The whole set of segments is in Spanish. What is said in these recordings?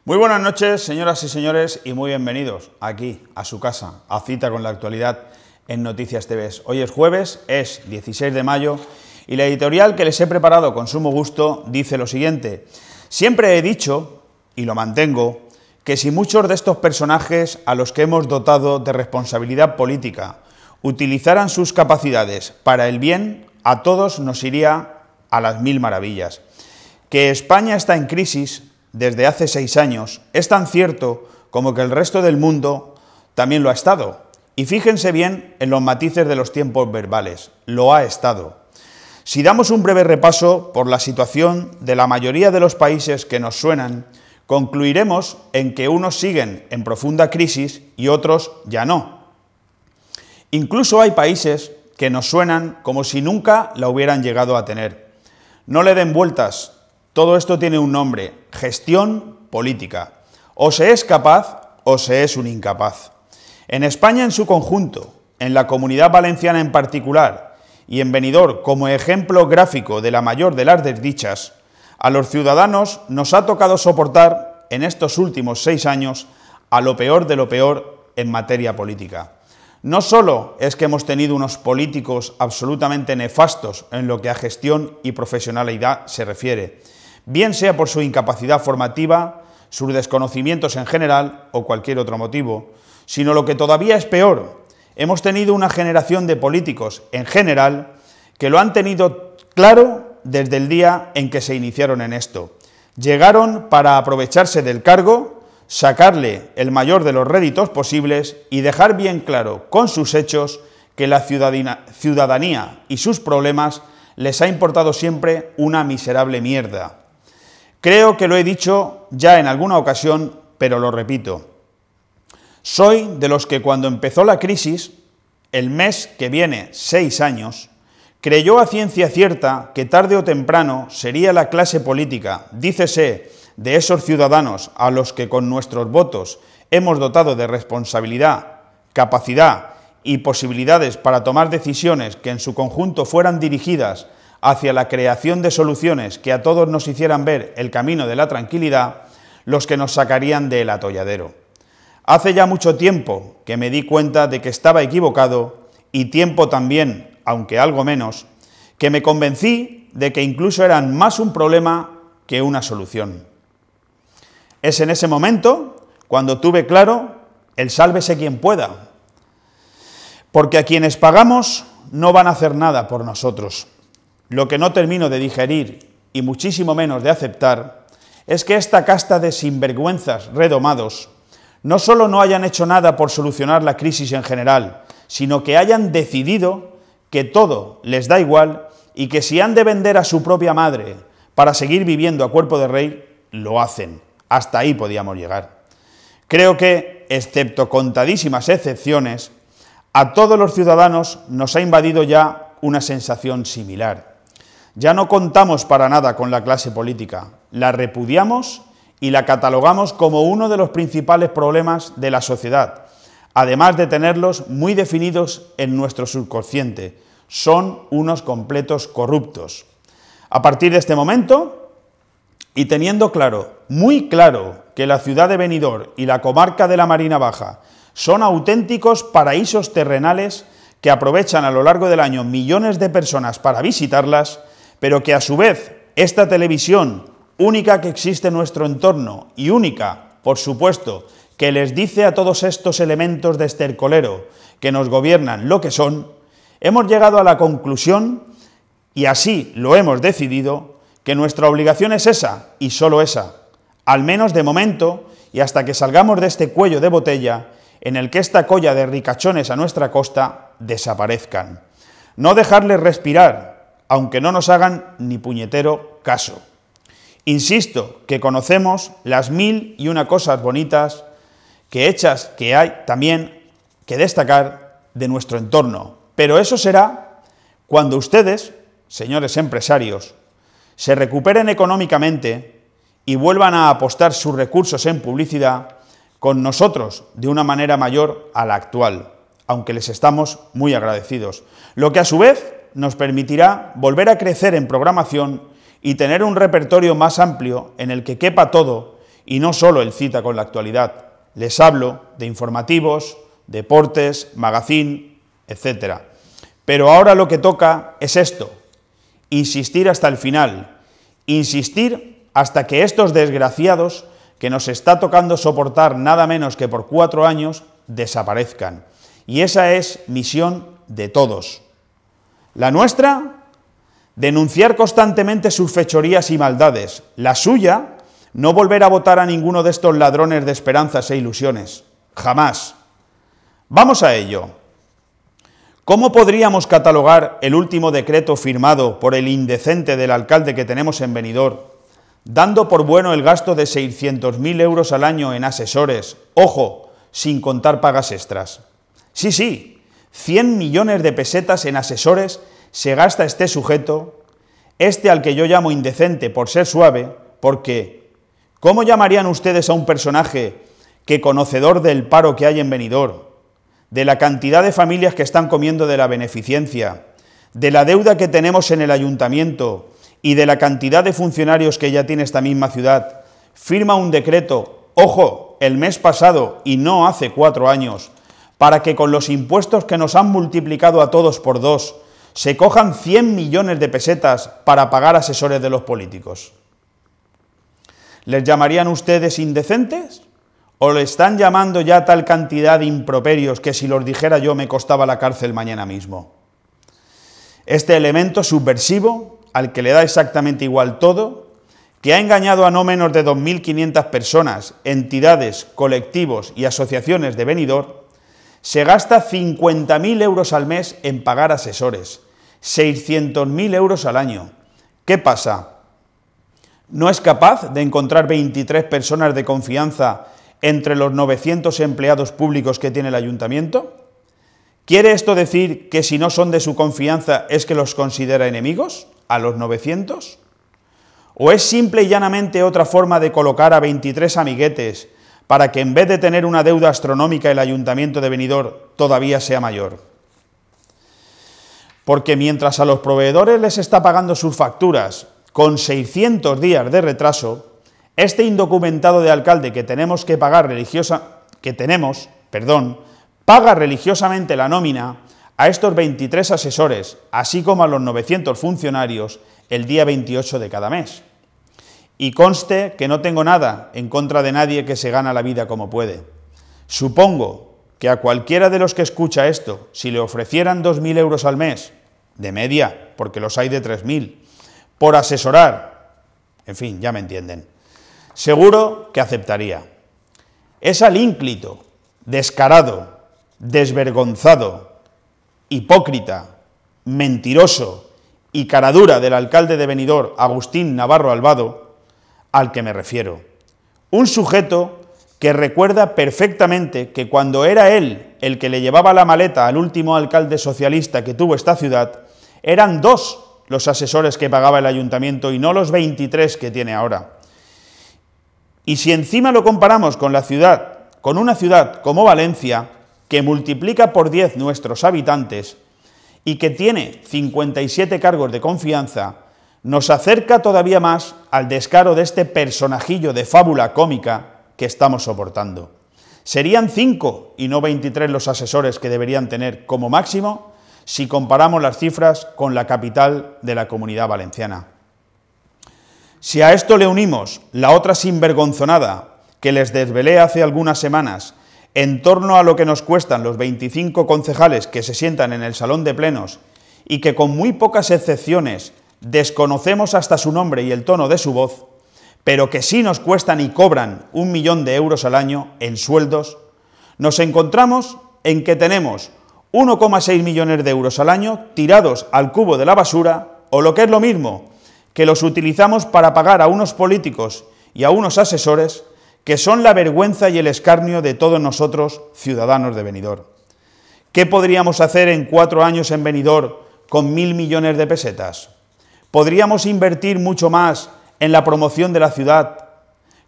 Muy buenas noches, señoras y señores, y muy bienvenidos aquí, a su casa, a Cita con la Actualidad en Noticias TV. Hoy es jueves, es 16 de mayo, y la editorial que les he preparado con sumo gusto dice lo siguiente: siempre he dicho, y lo mantengo, que si muchos de estos personajes a los que hemos dotado de responsabilidad política utilizaran sus capacidades para el bien, a todos nos iría a las mil maravillas. Que España está en crisis desde hace 6 años es tan cierto como que el resto del mundo también lo ha estado. Y fíjense bien en los matices de los tiempos verbales, lo ha estado. Si damos un breve repaso por la situación de la mayoría de los países que nos suenan, concluiremos en que unos siguen en profunda crisis y otros ya no. Incluso hay países que nos suenan como si nunca la hubieran llegado a tener. No le den vueltas. Todo esto tiene un nombre: gestión política. O se es capaz o se es un incapaz. En España en su conjunto, en la Comunidad Valenciana en particular y en Benidorm como ejemplo gráfico de la mayor de las desdichas, a los ciudadanos nos ha tocado soportar en estos últimos 6 años a lo peor de lo peor en materia política. No solo es que hemos tenido unos políticos absolutamente nefastos en lo que a gestión y profesionalidad se refiere, bien sea por su incapacidad formativa, sus desconocimientos en general o cualquier otro motivo, sino lo que todavía es peor, hemos tenido una generación de políticos en general que lo han tenido claro desde el día en que se iniciaron en esto. Llegaron para aprovecharse del cargo, sacarle el mayor de los réditos posibles y dejar bien claro con sus hechos que la ciudadanía y sus problemas les ha importado siempre una miserable mierda. Creo que lo he dicho ya en alguna ocasión, pero lo repito. Soy de los que cuando empezó la crisis, el mes que viene 6 años, creyó a ciencia cierta que tarde o temprano sería la clase política, dícese, de esos ciudadanos a los que con nuestros votos hemos dotado de responsabilidad, capacidad y posibilidades para tomar decisiones que en su conjunto fueran dirigidas hacia la creación de soluciones que a todos nos hicieran ver el camino de la tranquilidad, los que nos sacarían del atolladero. Hace ya mucho tiempo que me di cuenta de que estaba equivocado y tiempo también, aunque algo menos, que me convencí de que incluso eran más un problema que una solución. Es en ese momento cuando tuve claro el sálvese quien pueda, porque a quienes pagamos no van a hacer nada por nosotros. Lo que no termino de digerir, y muchísimo menos de aceptar, es que esta casta de sinvergüenzas redomados no solo no hayan hecho nada por solucionar la crisis en general, sino que hayan decidido que todo les da igual y que si han de vender a su propia madre para seguir viviendo a cuerpo de rey, lo hacen. Hasta ahí podíamos llegar. Creo que, excepto contadísimas excepciones, a todos los ciudadanos nos ha invadido ya una sensación similar. Ya no contamos para nada con la clase política, la repudiamos y la catalogamos como uno de los principales problemas de la sociedad, además de tenerlos muy definidos en nuestro subconsciente. Son unos completos corruptos. A partir de este momento, y teniendo claro, muy claro, que la ciudad de Benidorm y la comarca de la Marina Baja son auténticos paraísos terrenales que aprovechan a lo largo del año millones de personas para visitarlas, pero que a su vez esta televisión, única que existe en nuestro entorno y única, por supuesto, que les dice a todos estos elementos de estercolero que nos gobiernan lo que son, hemos llegado a la conclusión, y así lo hemos decidido, que nuestra obligación es esa y solo esa, al menos de momento y hasta que salgamos de este cuello de botella en el que esta colla de ricachones a nuestra costa desaparezcan. No dejarles respirar, aunque no nos hagan ni puñetero caso. Insisto que conocemos las 1001 cosas bonitas que hay también que destacar de nuestro entorno, pero eso será cuando ustedes, señores empresarios, se recuperen económicamente y vuelvan a apostar sus recursos en publicidad con nosotros de una manera mayor a la actual, aunque les estamos muy agradecidos, lo que a su vez nos permitirá volver a crecer en programación y tener un repertorio más amplio en el que quepa todo y no solo el Cita con la Actualidad. Les hablo de informativos, deportes, magazine, etc. Pero ahora lo que toca es esto, insistir hasta el final, insistir hasta que estos desgraciados que nos está tocando soportar nada menos que por 4 años desaparezcan. Y esa es misión de todos. La nuestra, denunciar constantemente sus fechorías y maldades. La suya, no volver a votar a ninguno de estos ladrones de esperanzas e ilusiones. Jamás. Vamos a ello. ¿Cómo podríamos catalogar el último decreto firmado por el indecente del alcalde que tenemos en Benidorm, dando por bueno el gasto de 600.000 euros al año en asesores, ojo, sin contar pagas extras? Sí, 100 millones de pesetas en asesores se gasta este sujeto, este al que yo llamo indecente por ser suave, porque ¿cómo llamarían ustedes a un personaje que, conocedor del paro que hay en Benidorm, de la cantidad de familias que están comiendo de la beneficencia, de la deuda que tenemos en el ayuntamiento y de la cantidad de funcionarios que ya tiene esta misma ciudad, firma un decreto, ojo, el mes pasado y no hace 4 años, para que con los impuestos que nos han multiplicado a todos por 2, se cojan 100 millones de pesetas para pagar asesores de los políticos? ¿Les llamarían ustedes indecentes? ¿O le están llamando ya tal cantidad de improperios que si los dijera yo me costaba la cárcel mañana mismo? Este elemento subversivo, al que le da exactamente igual todo, que ha engañado a no menos de 2.500 personas, entidades, colectivos y asociaciones de Benidorm, se gasta 50.000 euros al mes en pagar asesores, 600.000 euros al año. ¿Qué pasa? ¿No es capaz de encontrar 23 personas de confianza entre los 900 empleados públicos que tiene el ayuntamiento? ¿Quiere esto decir que si no son de su confianza es que los considera enemigos, a los 900? ¿O es simple y llanamente otra forma de colocar a 23 amiguetes para que en vez de tener una deuda astronómica el ayuntamiento de Benidorm todavía sea mayor? Porque mientras a los proveedores les está pagando sus facturas con 600 días de retraso, este indocumentado de alcalde que tenemos que pagar paga religiosamente la nómina a estos 23 asesores, así como a los 900 funcionarios, el día 28 de cada mes. Y conste que no tengo nada en contra de nadie que se gana la vida como puede. Supongo que a cualquiera de los que escucha esto, si le ofrecieran 2.000 euros al mes, de media, porque los hay de 3.000, por asesorar, en fin, ya me entienden, seguro que aceptaría. Es al ínclito, descarado, desvergonzado, hipócrita, mentiroso y caradura del alcalde de Benidorm, Agustín Navarro Albado, al que me refiero. Un sujeto que recuerda perfectamente que cuando era él el que le llevaba la maleta al último alcalde socialista que tuvo esta ciudad, eran 2 los asesores que pagaba el ayuntamiento y no los 23 que tiene ahora. Y si encima lo comparamos con una ciudad como Valencia, que multiplica por 10 nuestros habitantes y que tiene 57 cargos de confianza, nos acerca todavía más al descaro de este personajillo de fábula cómica que estamos soportando. Serían 5 y no 23 los asesores que deberían tener como máximo si comparamos las cifras con la capital de la Comunidad Valenciana. Si a esto le unimos la otra sinvergonzonada que les desvelé hace algunas semanas en torno a lo que nos cuestan los 25 concejales que se sientan en el salón de plenos y que con muy pocas excepciones desconocemos hasta su nombre y el tono de su voz, pero que sí nos cuestan y cobran 1 millón de euros al año en sueldos, nos encontramos en que tenemos 1,6 millones de euros al año tirados al cubo de la basura, o lo que es lo mismo, que los utilizamos para pagar a unos políticos y a unos asesores que son la vergüenza y el escarnio de todos nosotros, ciudadanos de Benidorm. ¿Qué podríamos hacer en 4 años en Benidorm con 1.000 millones de pesetas? Podríamos invertir mucho más en la promoción de la ciudad,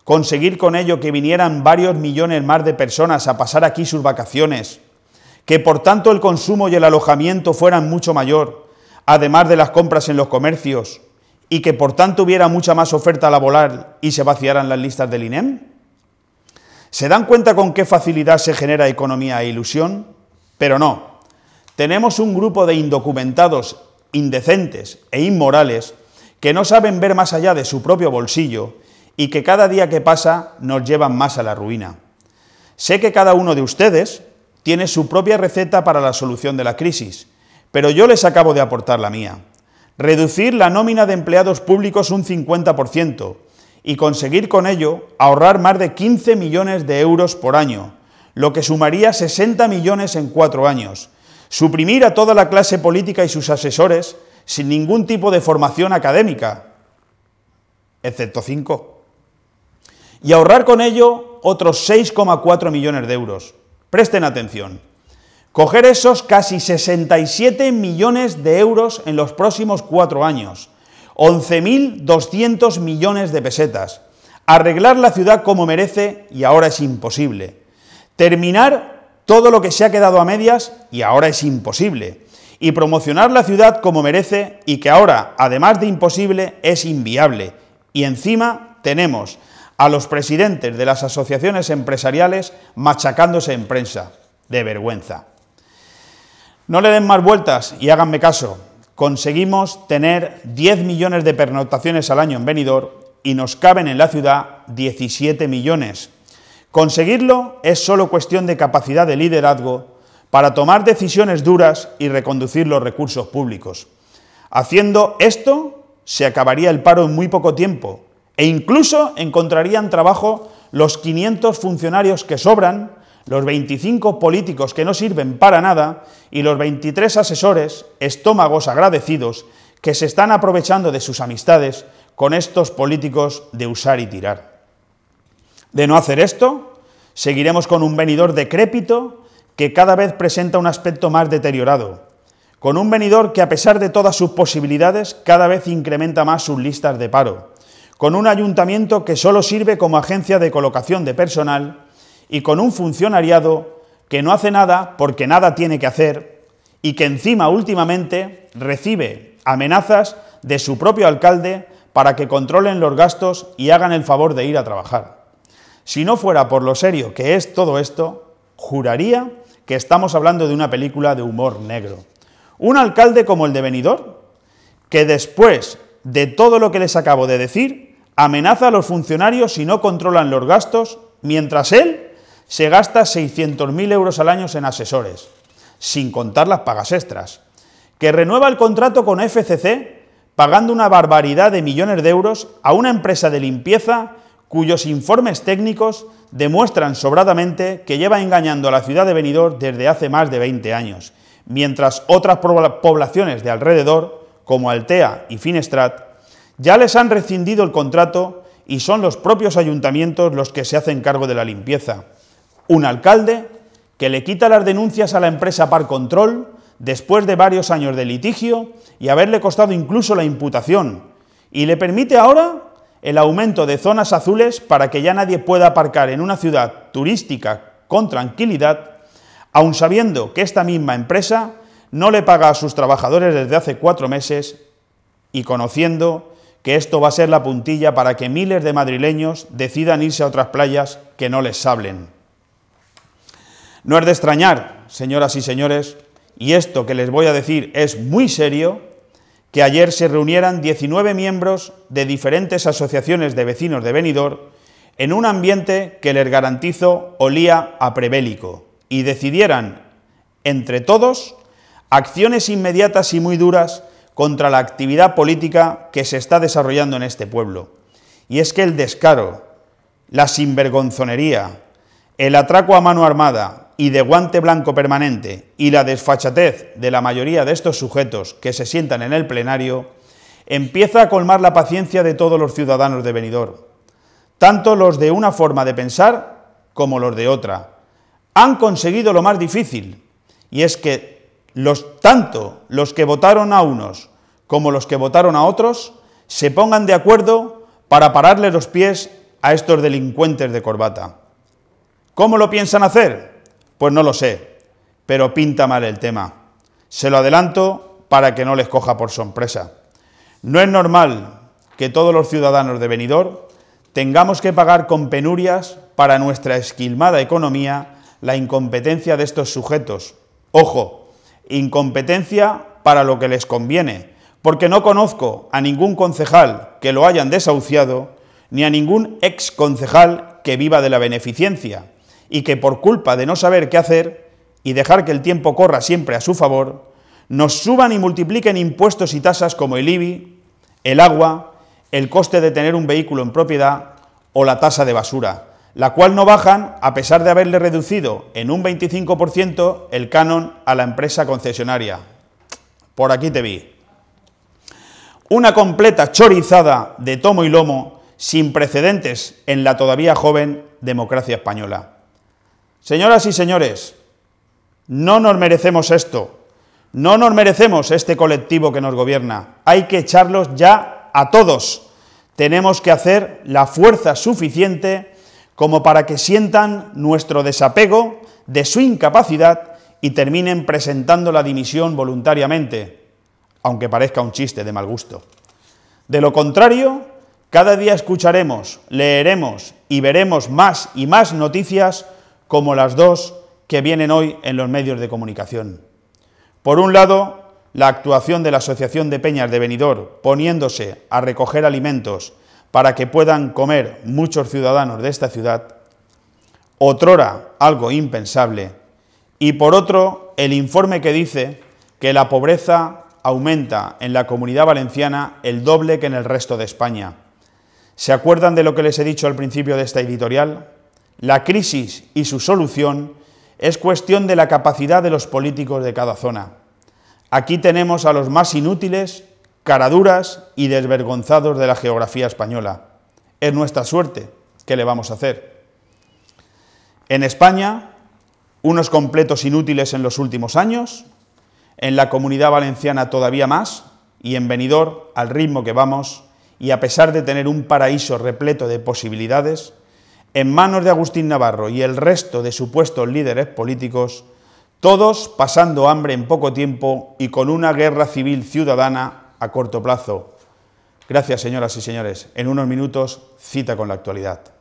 conseguir con ello que vinieran varios millones más de personas a pasar aquí sus vacaciones, que por tanto el consumo y el alojamiento fueran mucho mayor, además de las compras en los comercios, y que por tanto hubiera mucha más oferta laboral y se vaciaran las listas del INEM? ¿Se dan cuenta con qué facilidad se genera economía e ilusión? Pero no. Tenemos un grupo de indocumentados, indecentes e inmorales que no saben ver más allá de su propio bolsillo y que cada día que pasa nos llevan más a la ruina. Sé que cada uno de ustedes tiene su propia receta para la solución de la crisis, pero yo les acabo de aportar la mía. Reducir la nómina de empleados públicos un 50% y conseguir con ello ahorrar más de 15 millones de euros por año, lo que sumaría 60 millones en 4 años. Suprimir a toda la clase política y sus asesores sin ningún tipo de formación académica, excepto 5. Y ahorrar con ello otros 6,4 millones de euros. Presten atención. Coger esos casi 67 millones de euros en los próximos 4 años, 11.200 millones de pesetas, arreglar la ciudad como merece y ahora es imposible, terminar todo lo que se ha quedado a medias y ahora es imposible, y promocionar la ciudad como merece y que ahora, además de imposible, es inviable. Y encima tenemos a los presidentes de las asociaciones empresariales machacándose en prensa. De vergüenza. No le den más vueltas y háganme caso. Conseguimos tener 10 millones de pernoctaciones al año en Benidorm y nos caben en la ciudad 17 millones. Conseguirlo es solo cuestión de capacidad de liderazgo para tomar decisiones duras y reconducir los recursos públicos. Haciendo esto, se acabaría el paro en muy poco tiempo e incluso encontrarían trabajo los 500 funcionarios que sobran, los 25 políticos que no sirven para nada y los 23 asesores, estómagos agradecidos, que se están aprovechando de sus amistades con estos políticos de usar y tirar. De no hacer esto, seguiremos con un Benidorm decrépito que cada vez presenta un aspecto más deteriorado, con un Benidorm que a pesar de todas sus posibilidades cada vez incrementa más sus listas de paro, con un ayuntamiento que solo sirve como agencia de colocación de personal y con un funcionariado que no hace nada porque nada tiene que hacer y que encima últimamente recibe amenazas de su propio alcalde para que controlen los gastos y hagan el favor de ir a trabajar. Si no fuera por lo serio que es todo esto, juraría que estamos hablando de una película de humor negro. Un alcalde como el de Benidorm, que después de todo lo que les acabo de decir, amenaza a los funcionarios si no controlan los gastos, mientras él se gasta 600.000 euros al año en asesores, sin contar las pagas extras, que renueva el contrato con FCC pagando una barbaridad de millones de euros a una empresa de limpieza cuyos informes técnicos demuestran sobradamente que lleva engañando a la ciudad de Benidorm desde hace más de 20 años, mientras otras poblaciones de alrededor, como Altea y Finestrat, ya les han rescindido el contrato y son los propios ayuntamientos los que se hacen cargo de la limpieza. Un alcalde que le quita las denuncias a la empresa Par Control después de varios años de litigio y haberle costado incluso la imputación, y le permite ahora el aumento de zonas azules para que ya nadie pueda aparcar en una ciudad turística con tranquilidad, aun sabiendo que esta misma empresa no le paga a sus trabajadores desde hace 4 meses y conociendo que esto va a ser la puntilla para que miles de madrileños decidan irse a otras playas que no les sablen. No es de extrañar, señoras y señores, y esto que les voy a decir es muy serio, que ayer se reunieran 19 miembros de diferentes asociaciones de vecinos de Benidorm en un ambiente que les garantizo olía a prebélico y decidieran, entre todos, acciones inmediatas y muy duras contra la actividad política que se está desarrollando en este pueblo. Y es que el descaro, la sinvergonzonería, el atraco a mano armada y de guante blanco permanente y la desfachatez de la mayoría de estos sujetos que se sientan en el plenario empieza a colmar la paciencia de todos los ciudadanos de Benidorm, tanto los de una forma de pensar como los de otra. Han conseguido lo más difícil, y es que tanto los que votaron a unos como los que votaron a otros se pongan de acuerdo para pararle los pies a estos delincuentes de corbata. ¿Cómo lo piensan hacer? Pues no lo sé, pero pinta mal el tema. Se lo adelanto para que no les coja por sorpresa. No es normal que todos los ciudadanos de Benidorm tengamos que pagar con penurias para nuestra esquilmada economía la incompetencia de estos sujetos. Ojo, incompetencia para lo que les conviene, porque no conozco a ningún concejal que lo hayan desahuciado, ni a ningún exconcejal que viva de la beneficencia, y que por culpa de no saber qué hacer y dejar que el tiempo corra siempre a su favor, nos suban y multipliquen impuestos y tasas como el IBI, el agua, el coste de tener un vehículo en propiedad o la tasa de basura, la cual no bajan a pesar de haberle reducido en un 25% el canon a la empresa concesionaria. Por aquí te vi. Una completa chorizada de tomo y lomo sin precedentes en la todavía joven democracia española. Señoras y señores, no nos merecemos esto, no nos merecemos este colectivo que nos gobierna, hay que echarlos ya a todos, tenemos que hacer la fuerza suficiente como para que sientan nuestro desapego de su incapacidad y terminen presentando la dimisión voluntariamente, aunque parezca un chiste de mal gusto. De lo contrario, cada día escucharemos, leeremos y veremos más y más noticias como las dos que vienen hoy en los medios de comunicación. Por un lado, la actuación de la Asociación de Peñas de Benidorm poniéndose a recoger alimentos para que puedan comer muchos ciudadanos de esta ciudad, otrora algo impensable, y por otro, el informe que dice que la pobreza aumenta en la Comunidad Valenciana el doble que en el resto de España. ¿Se acuerdan de lo que les he dicho al principio de esta editorial? La crisis y su solución es cuestión de la capacidad de los políticos de cada zona. Aquí tenemos a los más inútiles, caraduras y desvergonzados de la geografía española. Es nuestra suerte, ¿qué le vamos a hacer? En España, unos completos inútiles en los últimos años, en la Comunidad Valenciana todavía más, y en Benidorm, al ritmo que vamos, y a pesar de tener un paraíso repleto de posibilidades, en manos de Agustín Navarro y el resto de supuestos líderes políticos, todos pasando hambre en poco tiempo y con una guerra civil ciudadana a corto plazo. Gracias, señoras y señores. En unos minutos, cita con la actualidad.